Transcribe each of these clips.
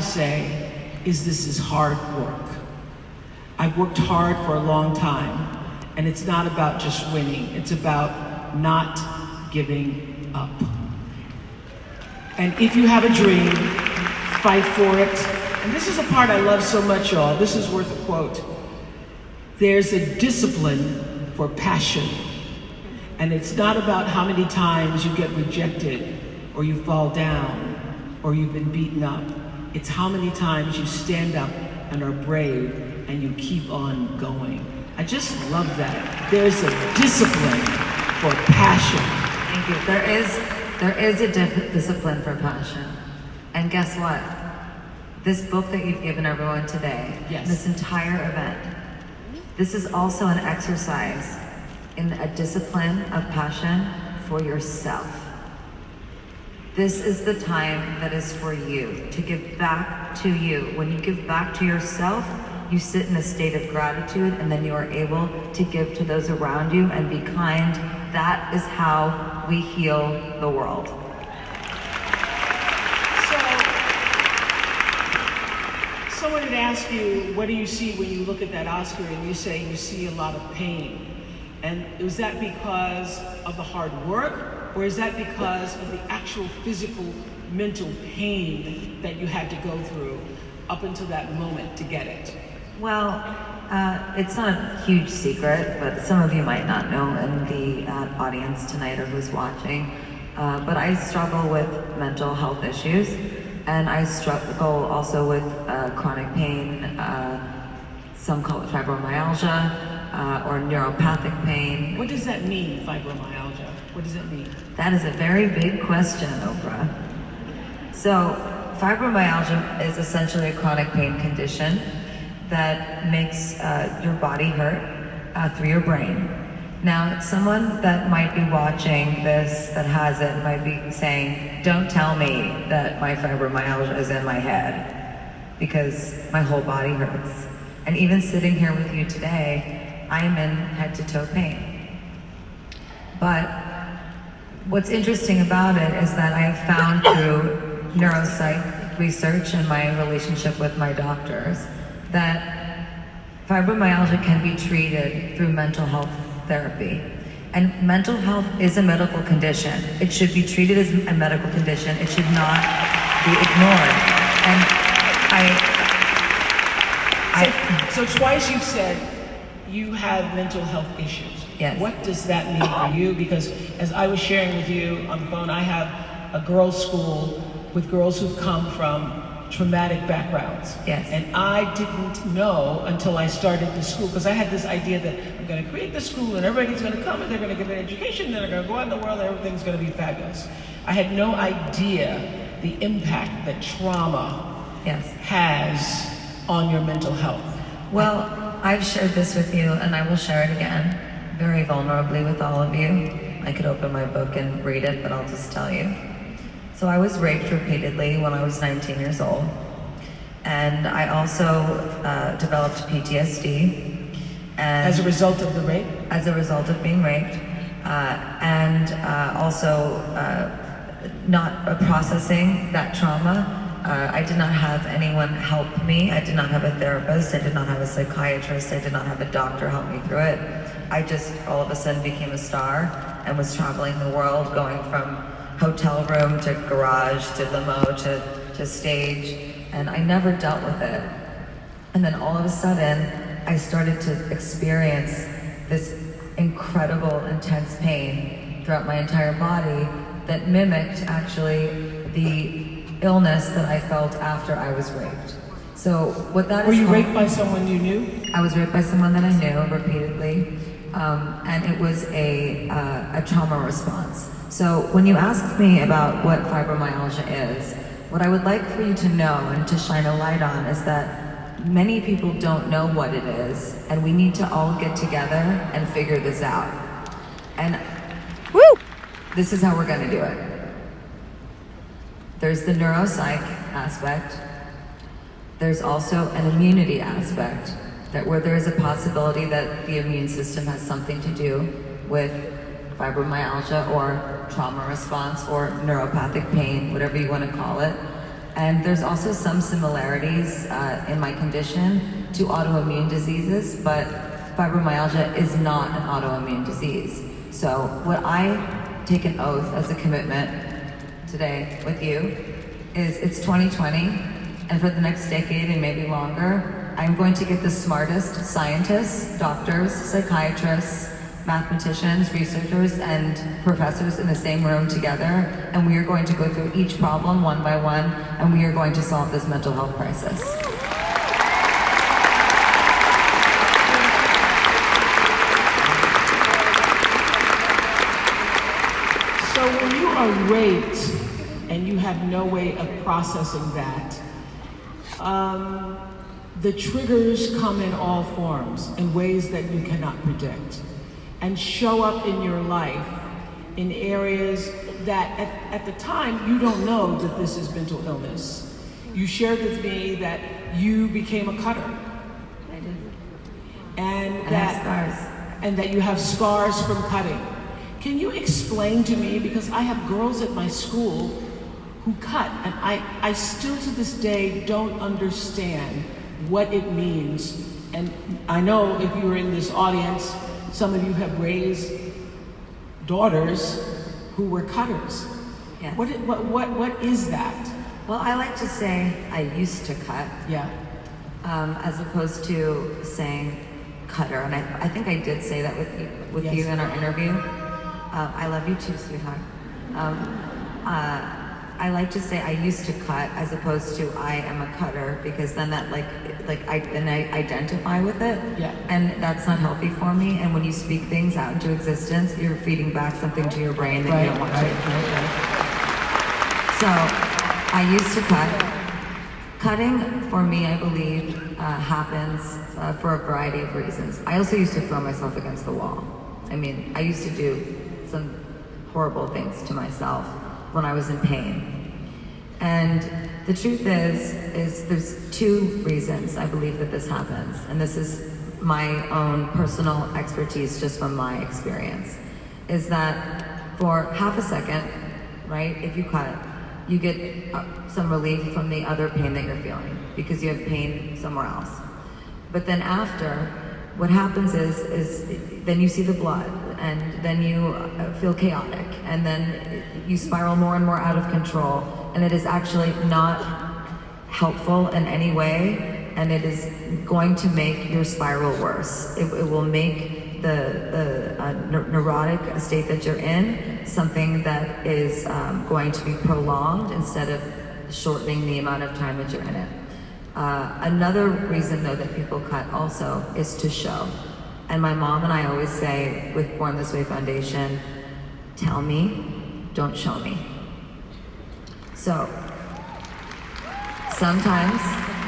say is this is hard work. I've worked hard for a long time, and it's not about just winning. It's about not giving up. And if you have a dream, fight for it. And this is a part I love so much, y'all. This is worth a quote. There's a discipline for passion. And it's not about how many times you get rejected, or you fall down, or you've been beaten up. It's how many times you stand up and are brave and you keep on going. I just love that. There's a discipline for passion. Thank you. There is a discipline for passion. And guess what? This book that you've given everyone today, yes, this entire event, this is also an exercise in a discipline of passion for yourself. This is the time that is for you, to give back to you. When you give back to yourself, you sit in a state of gratitude, and then you are able to give to those around you and be kind. That is how we heal the world. So, someone had asked you, what do you see when you look at that Oscar, and you say you see a lot of pain. And was that because of the hard work, or is that because of the actual physical, mental pain that you had to go through up until that moment to get it? Well, it's not a huge secret, but some of you might not know in the audience tonight or who's watching, but I struggle with mental health issues, and I struggle also with chronic pain. Some call it fibromyalgia, or neuropathic pain. What does that mean, fibromyalgia? What does it mean? That is a very big question, Oprah. So, fibromyalgia is essentially a chronic pain condition that makes your body hurt through your brain. Now, someone that might be watching this that has it might be saying, don't tell me that my fibromyalgia is in my head, because my whole body hurts. And even sitting here with you today, I'm in head-to-toe pain. But what's interesting about it is that I have found through neuropsych research and my relationship with my doctors that fibromyalgia can be treated through mental health therapy. And mental health is a medical condition. It should be treated as a medical condition. It should not be ignored. And So twice you've said you have mental health issues. Yes. What does that mean for you? Because as I was sharing with you on the phone, I have a girls' school with girls who've come from traumatic backgrounds. Yes. And I didn't know until I started the school, because I had this idea that I'm going to create the school and everybody's going to come and they're going to give an education, and they're going to go out in the world and everything's going to be fabulous. I had no idea the impact that trauma yes. has on your mental health. Well, I've shared this with you, and I will share it again, very vulnerably with all of you. I could open my book and read it, but I'll just tell you. So I was raped repeatedly when I was 19 years old. And I also developed PTSD. And as a result of the rape? As a result of being raped. And also not processing that trauma. I did not have anyone help me. I did not have a therapist. I did not have a psychiatrist. I did not have a doctor help me through it. I just all of a sudden became a star and was traveling the world, going from hotel room to garage to limo to stage, and I never dealt with it. And then all of a sudden, I started to experience this incredible, intense pain throughout my entire body that mimicked actually the illness that I felt after I was raped. So what that is. Were you raped by someone you knew? I was raped by someone that I knew repeatedly, and it was a trauma response. So when you ask me about what fibromyalgia is, what I would like for you to know and to shine a light on is that many people don't know what it is, and we need to all get together and figure this out. And this is how we're gonna do it. There's the neuropsych aspect. There's also an immunity aspect, that where there is a possibility that the immune system has something to do with fibromyalgia or trauma response or neuropathic pain, whatever you want to call it. And there's also some similarities in my condition to autoimmune diseases, but fibromyalgia is not an autoimmune disease. So what I take an oath as a commitment today with you is it's 2020, and for the next decade and maybe longer, I'm going to get the smartest scientists, doctors, psychiatrists, mathematicians, researchers, and professors in the same room together, and we are going to go through each problem one by one, and we are going to solve this mental health crisis. So when you are raped and you have no way of processing that, the triggers come in all forms, in ways that you cannot predict, and show up in your life in areas that at the time you don't know that this is mental illness. You shared with me that you became a cutter. I did. And that you have scars from cutting. Can you explain to me, because I have girls at my school who cut, and I still to this day don't understand what it means. And I know if you were in this audience, some of you have raised daughters who were cutters. Yes. What is that? Well, I like to say I used to cut. Yeah. As opposed to saying cutter, and I think I did say that with Yes. you in our interview. I love you too, sweetheart. I like to say I used to cut as opposed to I am a cutter, because then that I identify with it, Yeah. and that's not healthy for me. And when you speak things out into existence, you're feeding back something to your brain that you don't want to. Right. So I used to cut. Cutting for me, I believe, happens for a variety of reasons. I also used to throw myself against the wall. I mean, I used to do some horrible things to myself when I was in pain. And the truth is there's two reasons I believe that this happens. And this is my own personal expertise just from my experience. Is that for half a second, right, if you cut, you get some relief from the other pain that you're feeling because you have pain somewhere else. But then after, what happens is then you see the blood, and then you feel chaotic, and then you spiral more and more out of control, and it is actually not helpful in any way, and it is going to make your spiral worse. It will make the neurotic state that you're in something that is going to be prolonged instead of shortening the amount of time that you're in it. Another reason, though, that people cut also is to show. And my mom and I always say with Born This Way Foundation, tell me, don't show me. So sometimes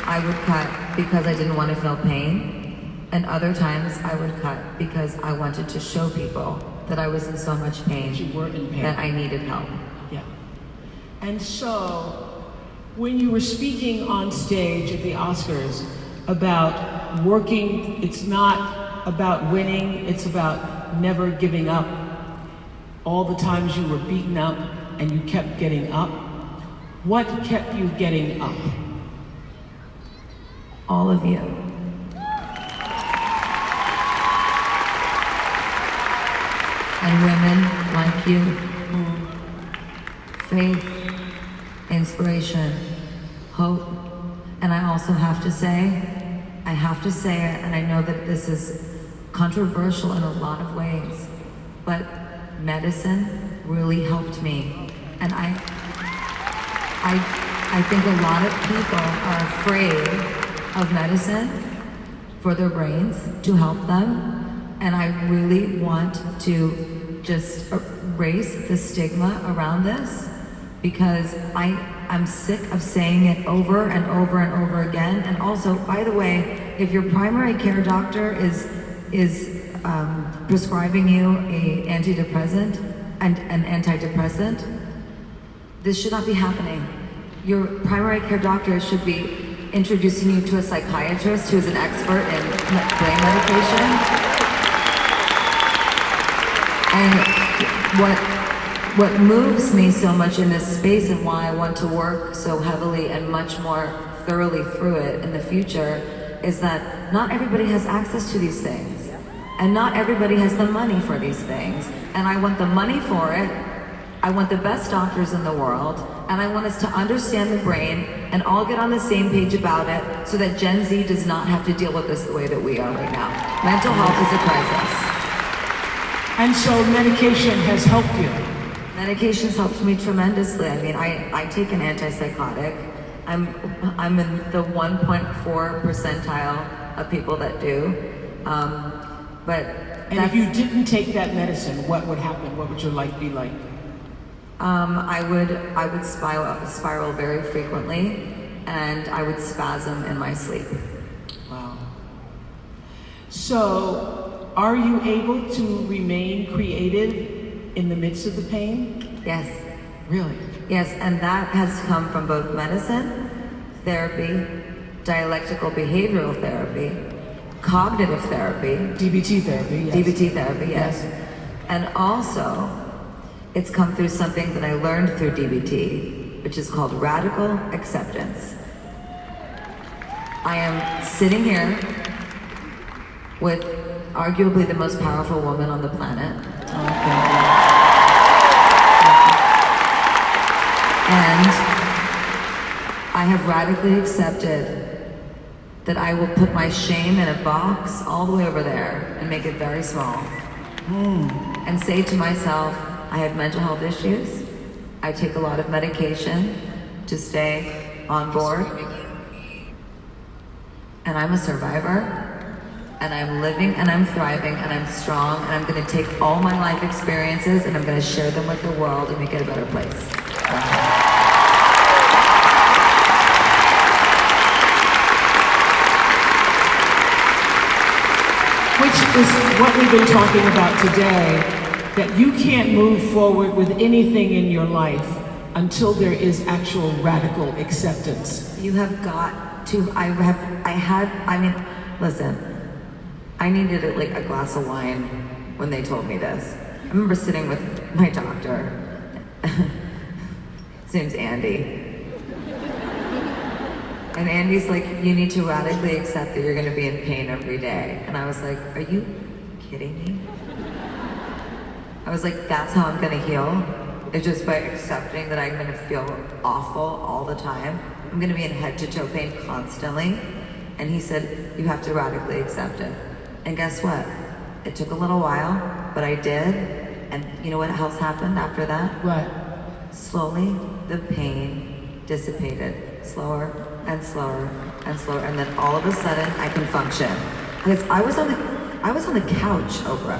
I would cut because I didn't want to feel pain, and other times I would cut because I wanted to show people that I was in so much pain, You were in pain. that I needed help. Yeah. And so, when you were speaking on stage at the Oscars about working, it's not about winning, it's about never giving up. All the times you were beaten up and you kept getting up. What kept you getting up? All of you. And women like you. Faith, inspiration, hope. And I also have to say it, and I know that this is controversial in a lot of ways, but medicine really helped me. And I think a lot of people are afraid of medicine for their brains to help them. And I really want to just erase the stigma around this, because I'm sick of saying it over and over and over again. And also, by the way, if your primary care doctor is prescribing you an antidepressant, this should not be happening. Your primary care doctor should be introducing you to a psychiatrist who is an expert in brain medication. And what moves me so much in this space and why I want to work so heavily and much more thoroughly through it in the future is that not everybody has access to these things. And not everybody has the money for these things. And I want the money for it. I want the best doctors in the world. And I want us to understand the brain and all get on the same page about it so that Gen Z does not have to deal with this the way that we are right now. Mental health is a crisis. And so medication has helped you. Medication's helped me tremendously. I mean, I take an antipsychotic. I'm in the 1.4 percentile of people that do. And if you didn't take that medicine, what would happen? What would your life be like? I would spiral very frequently, and I would spasm in my sleep. Wow. So, are you able to remain creative in the midst of the pain? Yes. Really? Yes, and that has come from both medicine, therapy, dialectical behavioral therapy, cognitive therapy. DBT therapy, yes. DBT therapy, yes. And also, it's come through something that I learned through DBT, which is called radical acceptance. I am sitting here with arguably the most powerful woman on the planet. And I have radically accepted that I will put my shame in a box all the way over there and make it very small. And say to myself, I have mental health issues. I take a lot of medication to stay on board. And I'm a survivor. And I'm living and I'm thriving and I'm strong. And I'm gonna take all my life experiences and I'm gonna share them with the world and make it a better place. Which is what we've been talking about today, that you can't move forward with anything in your life until there is actual radical acceptance. You have got to, listen, I needed like a glass of wine when they told me this. I remember sitting with my doctor. His name's Andy. And Andy's like, you need to radically accept that you're gonna be in pain every day. And I was like, are you kidding me? I was like, that's how I'm gonna heal? It's just by accepting that I'm gonna feel awful all the time. I'm gonna be in head to toe pain constantly. And he said, you have to radically accept it. And guess what? It took a little while, but I did. And you know what else happened after that? What? Slowly, the pain dissipated. Slower and slower and slower. And then all of a sudden, I can function. Because I was on the couch, Oprah.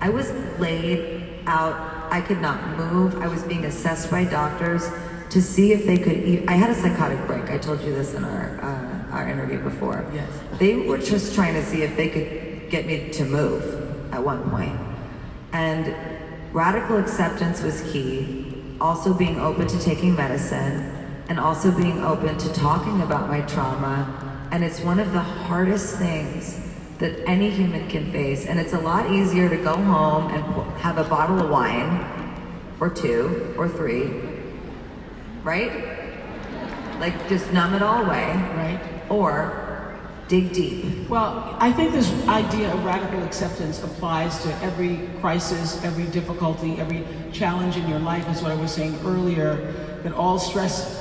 I was laid out. I could not move. I was being assessed by doctors to see if they could eat. I had a psychotic break. I told you this in our interview before. Yes. They were just trying to see if they could get me to move at one point. And radical acceptance was key. Also being open to taking medicine and also being open to talking about my trauma. And it's one of the hardest things that any human can face. And it's a lot easier to go home and have a bottle of wine or 2 or 3, right? Like just numb it all away. Right. Or dig deep. Well, I think this idea of radical acceptance applies to every crisis, every difficulty, every challenge in your life, is what I was saying earlier, that all stress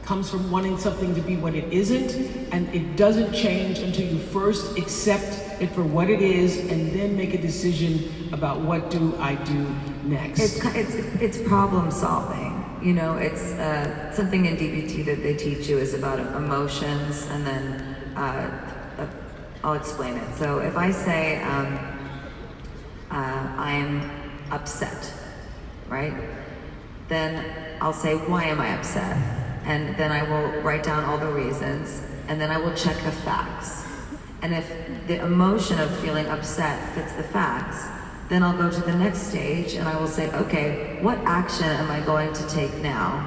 comes from wanting something to be what it isn't, and it doesn't change until you first accept it for what it is and then make a decision about what do I do next. It's problem solving. You know, it's something in DBT that they teach you is about emotions, and then I'll explain it. So if I say I'm upset, right? Then I'll say, why am I upset? And then I will write down all the reasons, and then I will check the facts. And if the emotion of feeling upset fits the facts, then I'll go to the next stage and I will say, okay, what action am I going to take now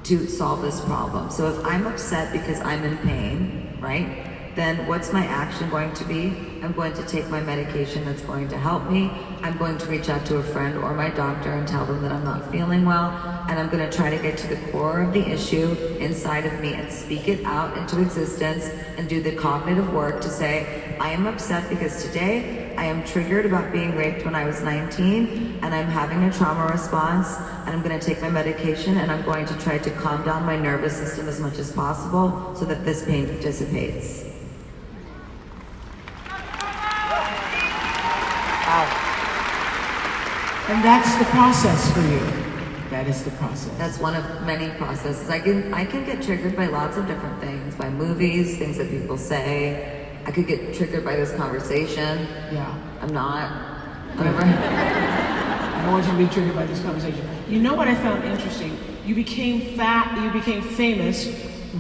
to solve this problem? So if I'm upset because I'm in pain, right? then what's my action going to be? I'm going to take my medication that's going to help me. I'm going to reach out to a friend or my doctor and tell them that I'm not feeling well, and I'm going to try to get to the core of the issue inside of me and speak it out into existence and do the cognitive work to say, I am upset because today I am triggered about being raped when I was 19, and I'm having a trauma response, and I'm going to take my medication, and I'm going to try to calm down my nervous system as much as possible so that this pain dissipates. And that's the process for you. That is the process. That's one of many processes. I can get triggered by lots of different things, by movies, things that people say. I could get triggered by this conversation. Yeah. I'm not. Whatever. I don't want you to be triggered by this conversation. You know what I found interesting? You became famous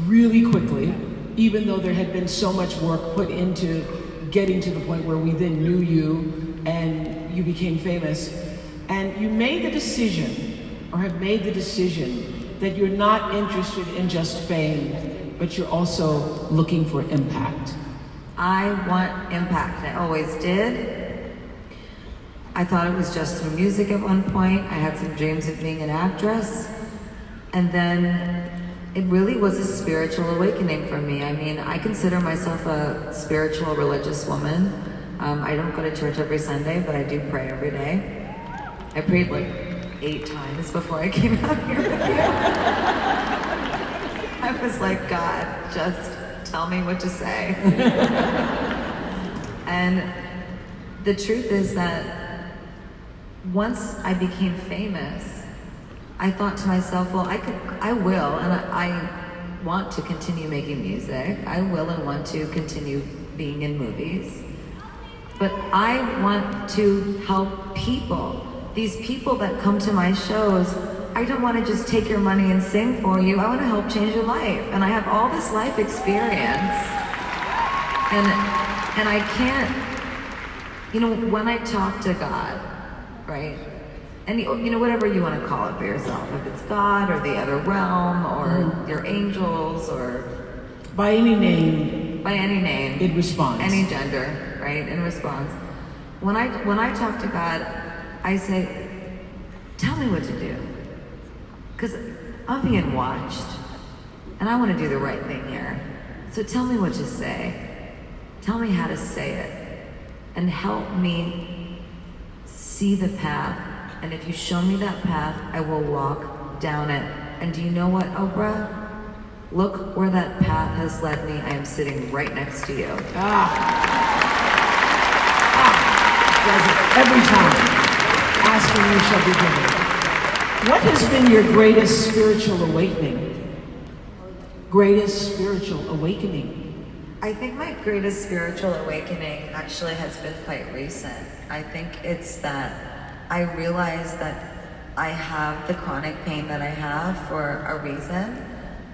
really quickly, even though there had been so much work put into getting to the point where we then knew you and you became famous. And you made the decision, or have made the decision, that you're not interested in just fame, but you're also looking for impact. I want impact. I always did. I thought it was just through music at one point. I had some dreams of being an actress. And then it really was a spiritual awakening for me. I mean, I consider myself a spiritual, religious woman. I don't go to church every Sunday, but I do pray every day. I prayed like 8 times before I came out here with you. I was like, God, just tell me what to say. And the truth is that once I became famous, I thought to myself, well, I will, and I want to continue making music. I will and want to continue being in movies. But I want to help people. These people that come to my shows, I don't want to just take your money and sing for you. I want to help change your life. And I have all this life experience. And I can't, you know, when I talk to God, right? And you know, whatever you want to call it for yourself, if it's God or the other realm or your angels or by any name, it responds. Any gender, right? In response. When I talk to God, I say, tell me what to do. Because I'm being watched. And I want to do the right thing here. So tell me what to say. Tell me how to say it. And help me see the path. And if you show me that path, I will walk down it. And do you know what, Oprah? Look where that path has led me. I am sitting right next to you. Every time. Ask and you shall be given. What has been your greatest spiritual awakening? Greatest spiritual awakening? I think my greatest spiritual awakening actually has been quite recent. I think it's that I realized that I have the chronic pain that I have for a reason.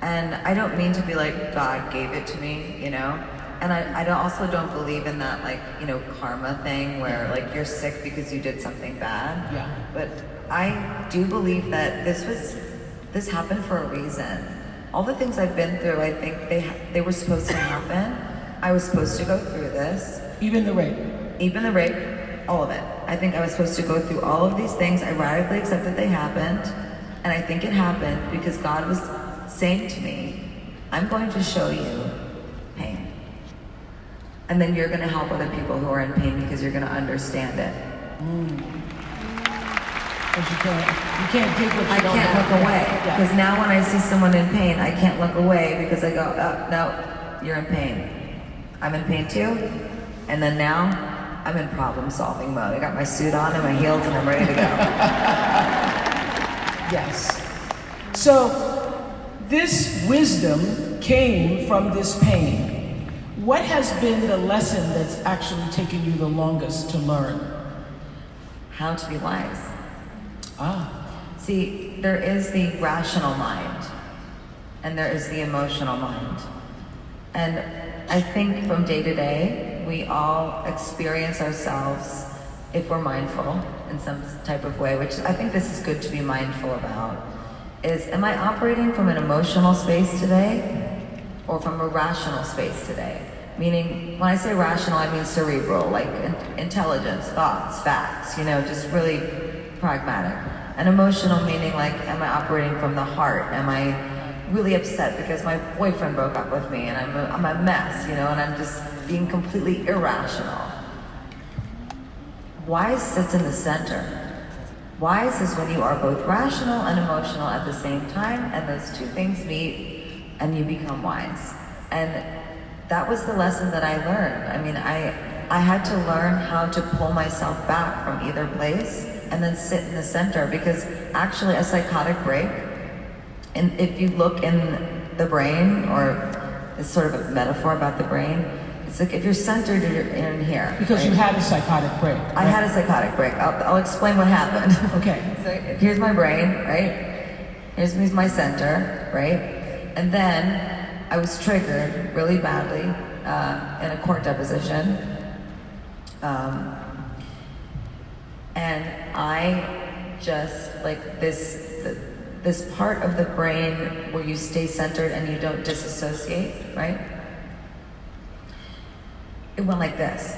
And I don't mean to be like, God gave it to me, you know? And I also don't believe in that, like, you know, karma thing where like you're sick because you did something bad. Yeah. But I do believe that this happened for a reason. All the things I've been through, I think they were supposed to happen. I was supposed to go through this. Even the rape? Even the rape, all of it. I think I was supposed to go through all of these things. I radically accept that they happened. And I think it happened because God was saying to me, I'm going to show you pain. And then you're going to help other people who are in pain because you're going to understand it. But you can't take what you I don't can't have. look away. Yeah. Because now when I see someone in pain, I can't look away because I go, oh, no, you're in pain. I'm in pain too. And then now, I'm in problem solving mode. I got my suit on and my heels and I'm ready to go. Yes. So, this wisdom came from this pain. What has been the lesson that's actually taken you the longest to learn? How to be wise. See, there is the rational mind and there is the emotional mind. And I think from day to day, we all experience ourselves, if we're mindful in some type of way, which I think this is good to be mindful about, is am I operating from an emotional space today or from a rational space today? Meaning, when I say rational, I mean cerebral, like intelligence, thoughts, facts, just really pragmatic. And emotional meaning like, am I operating from the heart? Am I really upset because my boyfriend broke up with me and I'm a mess, and I'm just being completely irrational? Wise sits in the center. Wise is when you are both rational and emotional at the same time, and those two things meet and you become wise. And that was the lesson that I learned. I mean, I had to learn how to pull myself back from either place and then sit in the center, because actually a psychotic break, and if you look in the brain, or it's sort of a metaphor about the brain, it's like if you're centered, you're in here. Because right? you had a psychotic break. Right? I had a psychotic break. I'll explain what happened. Okay. So here's my brain, right? Here's my center, right? And then I was triggered really badly in a court deposition. And I just, like, this part of the brain where you stay centered and you don't disassociate, right? It went like this.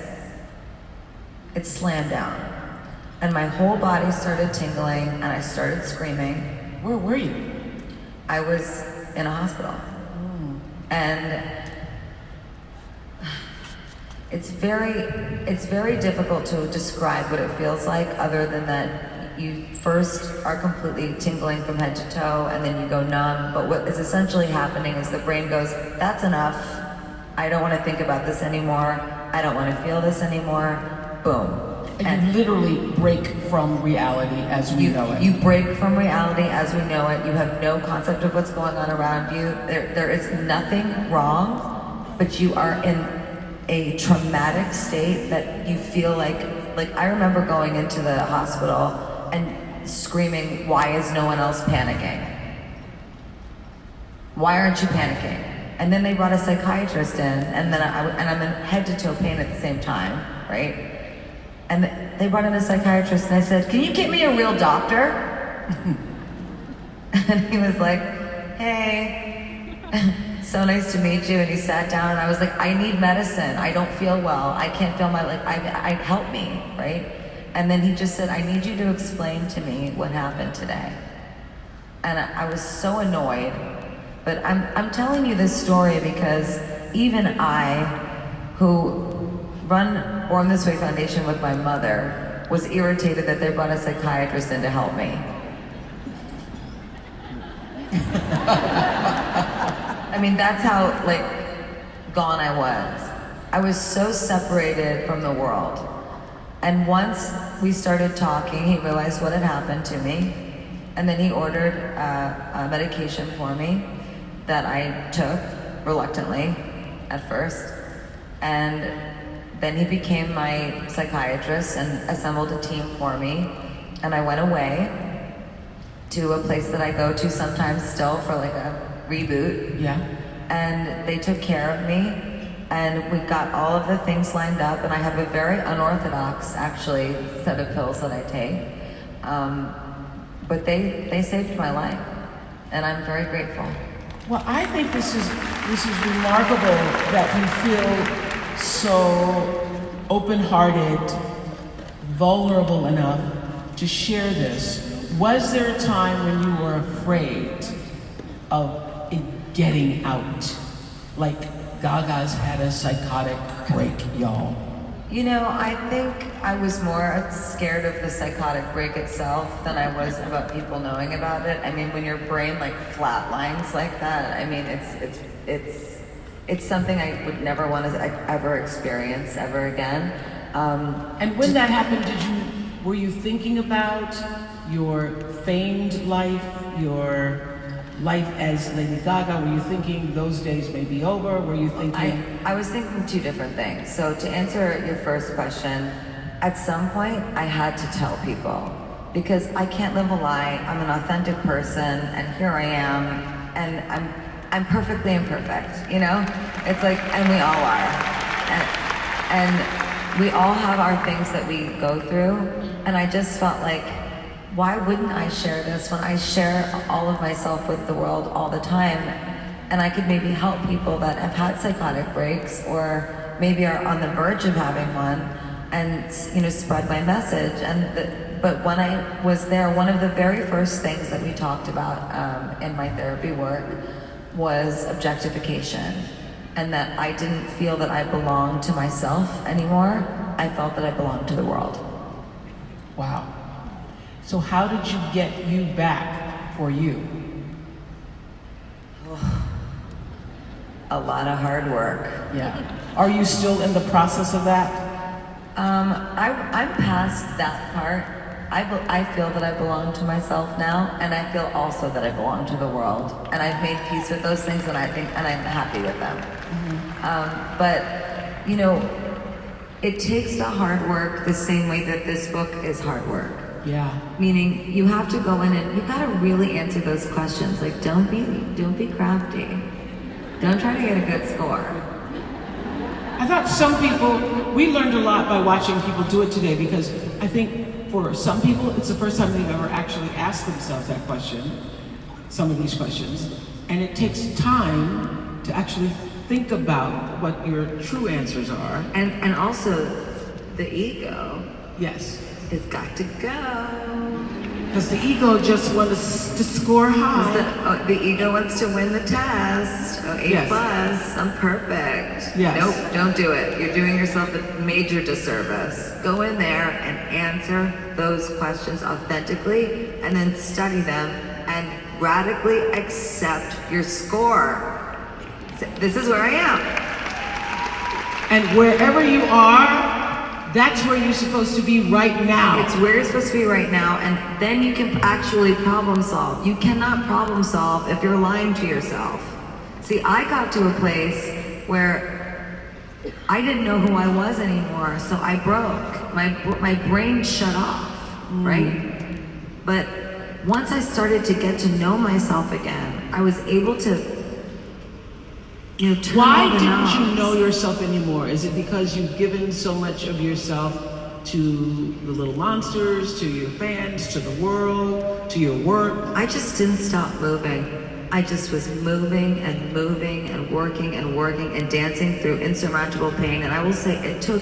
It slammed down. And my whole body started tingling and I started screaming. Where were you? I was in a hospital. And it's very difficult to describe what it feels like, other than that you first are completely tingling from head to toe and then you go numb. But what is essentially happening is the brain goes, that's enough. I don't want to think about this anymore. I don't want to feel this anymore. Boom. And you literally break from reality as we know it. You break from reality as we know it. You have no concept of what's going on around you. There is nothing wrong, but you are in a traumatic state that you feel like I remember going into the hospital and screaming, why is no one else panicking? Why aren't you panicking? And then they brought a psychiatrist in, and then I'm in head to toe pain at the same time, right? And they brought in a psychiatrist, and I said, can you get me a real doctor? And he was like, hey, so nice to meet you. And he sat down, and I was like, I need medicine. I don't feel well. I can't feel my, help me, right? And then he just said, I need you to explain to me what happened today. And I was so annoyed. But I'm telling you this story because even I, who run Born This Way Foundation with my mother, was irritated that they brought a psychiatrist in to help me. I mean, that's how, gone I was. I was so separated from the world. And once we started talking, he realized what had happened to me. And then he ordered a medication for me that I took reluctantly at first. And then he became my psychiatrist and assembled a team for me. And I went away to a place that I go to sometimes still for a reboot. Yeah. And they took care of me, and we got all of the things lined up, and I have a very unorthodox, actually, set of pills that I take. But they saved my life, and I'm very grateful. Well, I think this is remarkable that you feel so open-hearted, vulnerable enough to share this. Was there a time when you were afraid of it getting out? Like Gaga's had a psychotic break, y'all. I think I was more scared of the psychotic break itself than I was about people knowing about it. I mean, when your brain flatlines like that, I mean, it's something I would never want to ever experience ever again. And when that happened, were you thinking about your famed life, your life as Lady Gaga? Were you thinking those days may be over? Were you thinking? I was thinking two different things. So to answer your first question, at some point I had to tell people, because I can't live a lie. I'm an authentic person, and here I am, and I'm perfectly imperfect, It's and we all are. And we all have our things that we go through, and I just felt like, why wouldn't I share this when I share all of myself with the world all the time? and I could maybe help people that have had psychotic breaks or maybe are on the verge of having one, and spread my message. But when I was there, one of the very first things that we talked about in my therapy work was objectification, and that I didn't feel that I belonged to myself anymore. I felt that I belonged to the world. Wow. So how did you get you back for you? A lot of hard work. Yeah. Are you still in the process of that? I'm past that part. I feel that I belong to myself now, and I feel also that I belong to the world. And I've made peace with those things, and I'm happy with them. Mm-hmm. But it takes the hard work the same way that this book is hard work. Yeah. Meaning you have to go in and you gotta really answer those questions. Like, don't be crafty. Don't try to get a good score. I thought some people, we learned a lot by watching people do it today, because I think for some people it's the first time they've ever actually asked themselves that question, some of these questions, and it takes time to actually think about what your true answers are. And also the ego. Yes. It's got to go. Because the ego just wants to score high. The ego wants to win the test. Oh, A+, Yes. I'm perfect. Yes. Nope, don't do it. You're doing yourself a major disservice. Go in there and answer those questions authentically, and then study them and radically accept your score. This is where I am. And wherever you are, that's where you're supposed to be right now. It's where you're supposed to be right now, and then you can actually problem solve. You cannot problem solve if you're lying to yourself. See, I got to a place where I didn't know who I was anymore, so I broke. My brain shut off, right? But once I started to get to know myself again, I was able to turn Why all the didn't knobs. you know yourself anymore? Is it because you've given so much of yourself to the little monsters, to your fans, to the world, to your work? I just didn't stop moving. I just was moving and moving and working and dancing through insurmountable pain. And I will say it took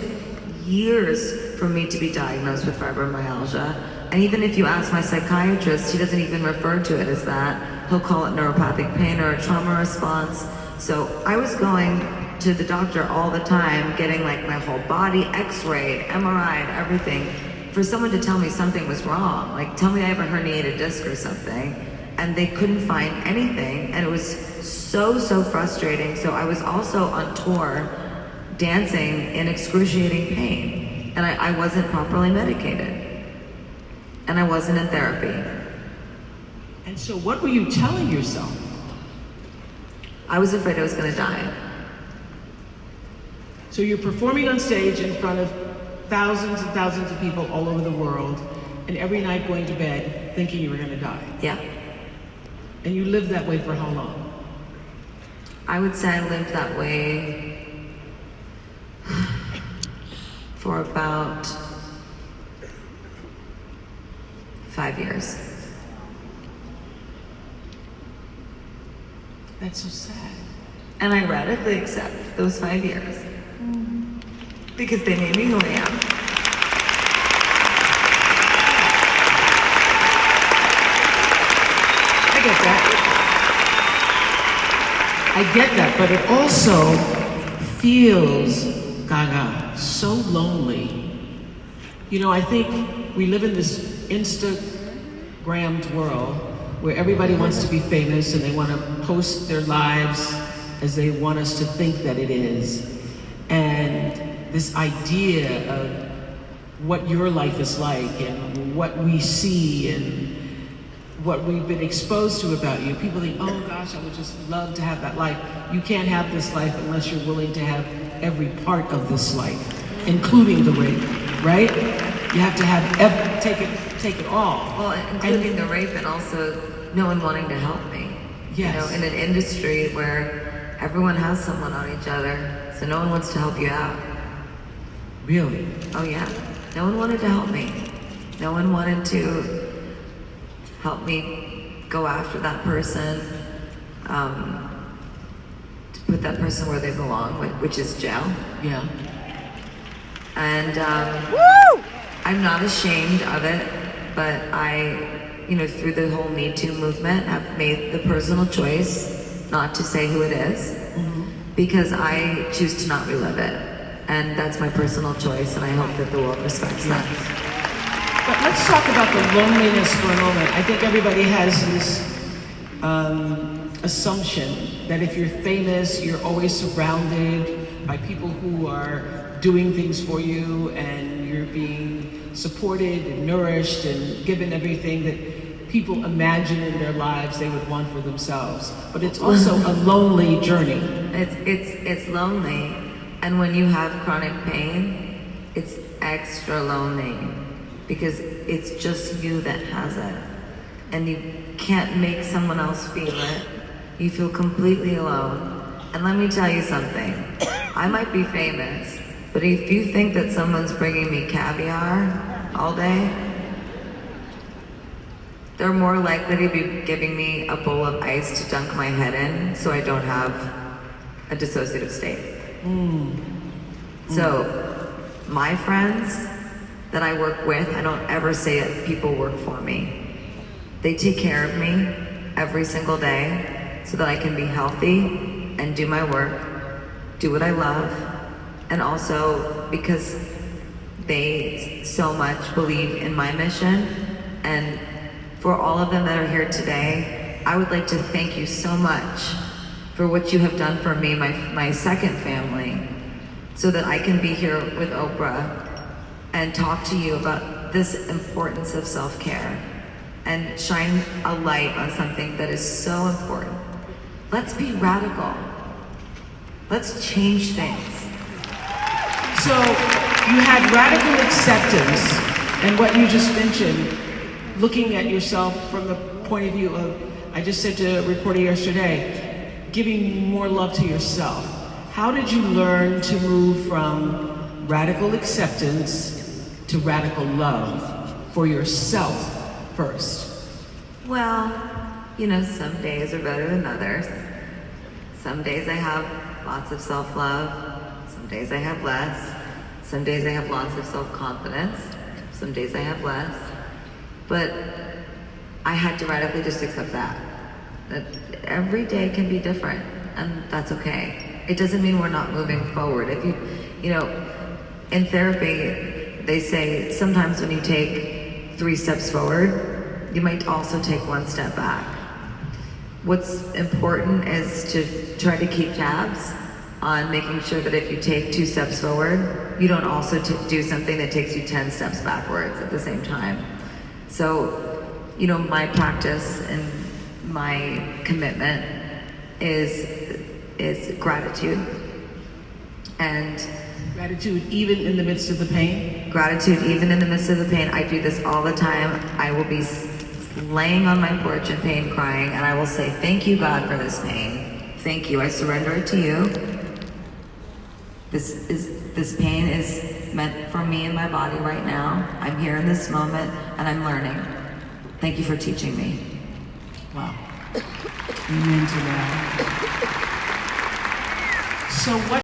years for me to be diagnosed with fibromyalgia. And even if you ask my psychiatrist, he doesn't even refer to it as that. He'll call it neuropathic pain or a trauma response. So I was going to the doctor all the time, getting like my whole body x-rayed, MRI'd, everything, for someone to tell me something was wrong. Like, tell me I have a herniated disc or something. And they couldn't find anything. And it was so frustrating. So I was also on tour, dancing in excruciating pain. And I wasn't properly medicated. And I wasn't in therapy. And so what were you telling yourself? I was afraid I was gonna die. So you're performing on stage in front of thousands and thousands of people all over the world, and every night going to bed thinking you were gonna die. Yeah. And you lived that way for how long? I would say I lived that way for about 5 years. That's so sad. And I radically accept those 5 years. Because they made me who I am. I get that, but it also feels, Gaga, so lonely. I think we live in this Instagrammed world where everybody wants to be famous and they want to post their lives as they want us to think that it is. And this idea of what your life is like and what we see and what we've been exposed to about you. People think, oh gosh, I would just love to have that life. You can't have this life unless you're willing to have every part of this life, including the rape, right? You have to have take it all. Well, including the rape, and also no one wanting to help me. Yes. In an industry where everyone has someone on each other, so no one wants to help you out. Really? Oh yeah. No one wanted to help me. No one wanted to help me go after that person. put that person where they belong, which is jail. Yeah. And I'm not ashamed of it, but through the whole Me Too movement, have made the personal choice not to say who it is, because I choose to not relive it. And that's my personal choice, and I hope that the world respects that. But let's talk about the loneliness for a moment. I think everybody has this assumption that if you're famous, you're always surrounded by people who are doing things for you, and you're being supported and nourished and given everything that people imagine in their lives they would want for themselves. But it's also a lonely journey. It's lonely, and when you have chronic pain, it's extra lonely because it's just you that has it, and you can't make someone else feel it. You feel completely alone. And let me tell you something. I might be famous, but if you think that someone's bringing me caviar all day, they're more likely to be giving me a bowl of ice to dunk my head in so I don't have a dissociative state. So, my friends that I work with, I don't ever say that people work for me. They take care of me every single day so that I can be healthy and do my work, do what I love, and also because they so much believe in my mission. And for all of them that are here today, I would like to thank you so much for what you have done for me, my second family, so that I can be here with Oprah and talk to you about this importance of self-care and shine a light on something that is so important. Let's be radical. Let's change things. So you had radical acceptance, and what you just mentioned, looking at yourself from the point of view of, I just said to a reporter yesterday, giving more love to yourself. How did you learn to move from radical acceptance to radical love for yourself first? Well, some days are better than others. Some days I have lots of self-love. Some days I have less. Some days I have lots of self-confidence. Some days I have less. But I had to radically just accept that every day can be different, and that's okay. It doesn't mean we're not moving forward. If in therapy, they say sometimes when you take 3 steps forward, you might also take 1 step back. What's important is to try to keep tabs on making sure that if you take 2 steps forward, you don't also do something that takes you 10 steps backwards at the same time. So, my practice and my commitment is gratitude. And gratitude even in the midst of the pain? Gratitude even in the midst of the pain. I do this all the time. I will be laying on my porch in pain, crying, and I will say, thank you, God, for this pain. Thank you. I surrender it to you. This pain is meant for me and my body right now. I'm here in this moment, and I'm learning. Thank you for teaching me. Wow. Amen to that. So what